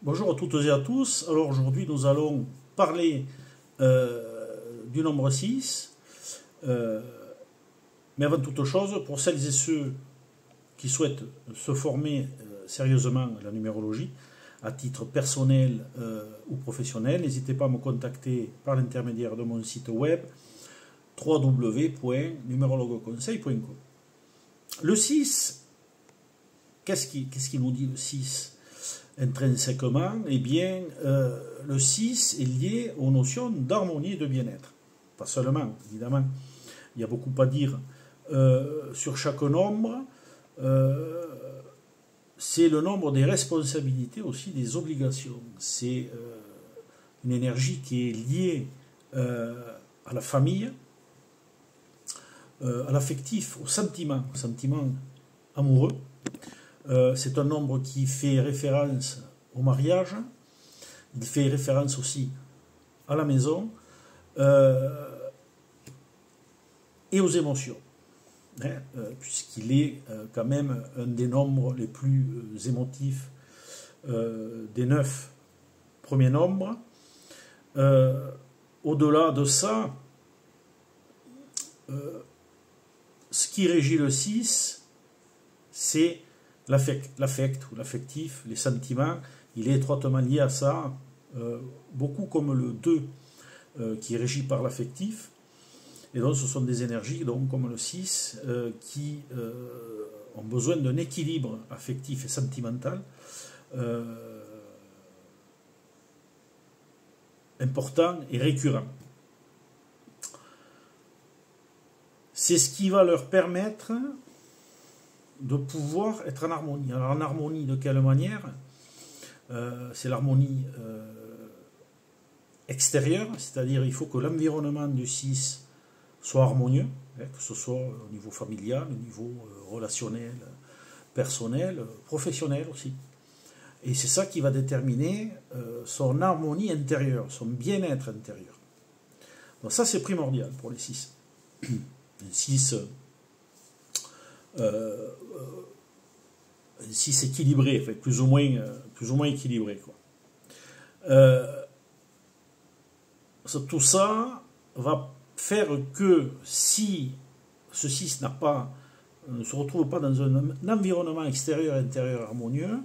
Bonjour à toutes et à tous. Alors aujourd'hui nous allons parler du nombre 6. Mais avant toute chose, pour celles et ceux qui souhaitent se former sérieusement à la numérologie, à titre personnel ou professionnel, n'hésitez pas à me contacter par l'intermédiaire de mon site web www.numérologueconseil.com. Le 6, qu'est-ce qu'il nous dit le 6 intrinsèquement? Eh bien, le 6 est lié aux notions d'harmonie et de bien-être. Pas seulement, évidemment. Il y a beaucoup à dire sur chaque nombre. C'est le nombre des responsabilités, aussi des obligations. C'est une énergie qui est liée à la famille, à l'affectif, au sentiment amoureux. C'est un nombre qui fait référence au mariage, il fait référence aussi à la maison et aux émotions, puisqu'il est quand même un des nombres les plus émotifs des 9 premiers nombres. Au-delà de ça, ce qui régit le 6, c'est l'affect ou l'affectif, les sentiments. Il est étroitement lié à ça, beaucoup comme le 2 qui est régi par l'affectif. Et donc ce sont des énergies, donc, comme le 6, qui ont besoin d'un équilibre affectif et sentimental important et récurrent. C'est ce qui va leur permettre de pouvoir être en harmonie. Alors en harmonie de quelle manière? C'est l'harmonie extérieure, c'est-à-dire il faut que l'environnement du 6 soit harmonieux, que ce soit au niveau familial, au niveau relationnel, personnel, professionnel aussi. Et c'est ça qui va déterminer son harmonie intérieure, son bien-être intérieur. Donc ça c'est primordial pour les 6. Les 6... 6 équilibré, enfin, plus ou moins équilibré, quoi. Tout ça va faire que si ce 6 ne se retrouve pas dans un environnement extérieur et intérieur harmonieux,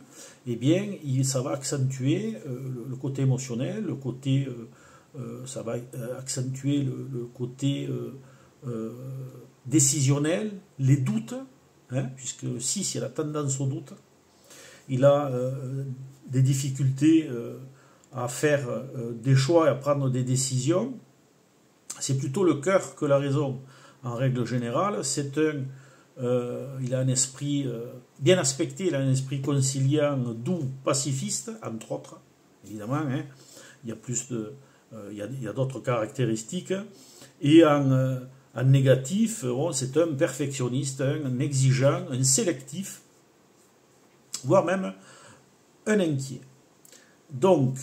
eh bien ça va accentuer le côté émotionnel, le côté ça va accentuer le côté décisionnel, les doutes. Puisque le 6, il a la tendance au doute, il a des difficultés à faire des choix et à prendre des décisions. C'est plutôt le cœur que la raison, en règle générale. Il a un esprit bien aspecté, il a un esprit conciliant, doux, pacifiste, entre autres, évidemment. Il y a il y a d'autres caractéristiques. Et en négatif, c'est un perfectionniste, un exigeant, un sélectif, voire même un inquiet. Donc,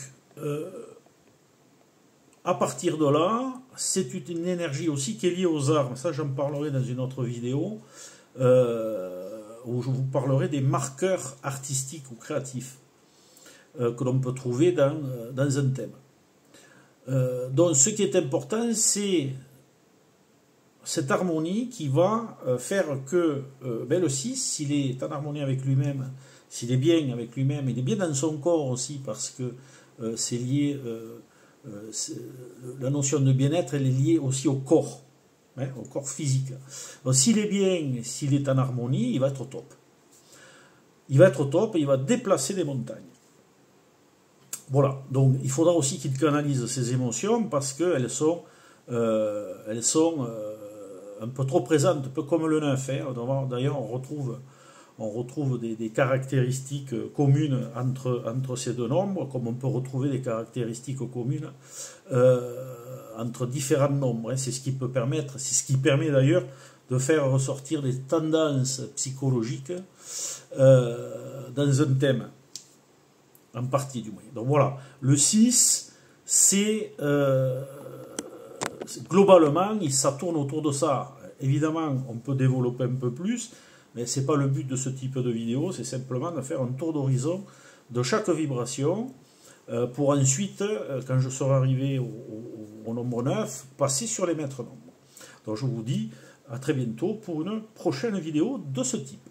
à partir de là, c'est une énergie aussi qui est liée aux arts. Ça, j'en parlerai dans une autre vidéo, où je vous parlerai des marqueurs artistiques ou créatifs que l'on peut trouver dans un thème. Donc, ce qui est important, c'est cette harmonie qui va faire que le 6, s'il est en harmonie avec lui-même, s'il est bien avec lui-même, il est bien dans son corps aussi, parce que c'est lié, la notion de bien-être, elle est liée aussi au corps physique. Donc s'il est bien, s'il est en harmonie, il va être au top. Il va être au top et il va déplacer des montagnes. Voilà, donc il faudra aussi qu'il canalise ses émotions, parce qu'elles sont un peu trop présente, un peu comme le 9. D'ailleurs, on retrouve des caractéristiques communes entre ces deux nombres, comme on peut retrouver des caractéristiques communes entre différents nombres. C'est ce qui peut permettre, c'est ce qui permet d'ailleurs de faire ressortir des tendances psychologiques dans un thème, en partie du moins. Donc voilà, le 6, c'est... globalement, ça tourne autour de ça. Évidemment, on peut développer un peu plus, mais ce n'est pas le but de ce type de vidéo, c'est simplement de faire un tour d'horizon de chaque vibration pour ensuite, quand je serai arrivé au nombre 9, passer sur les maîtres nombres. Donc je vous dis à très bientôt pour une prochaine vidéo de ce type.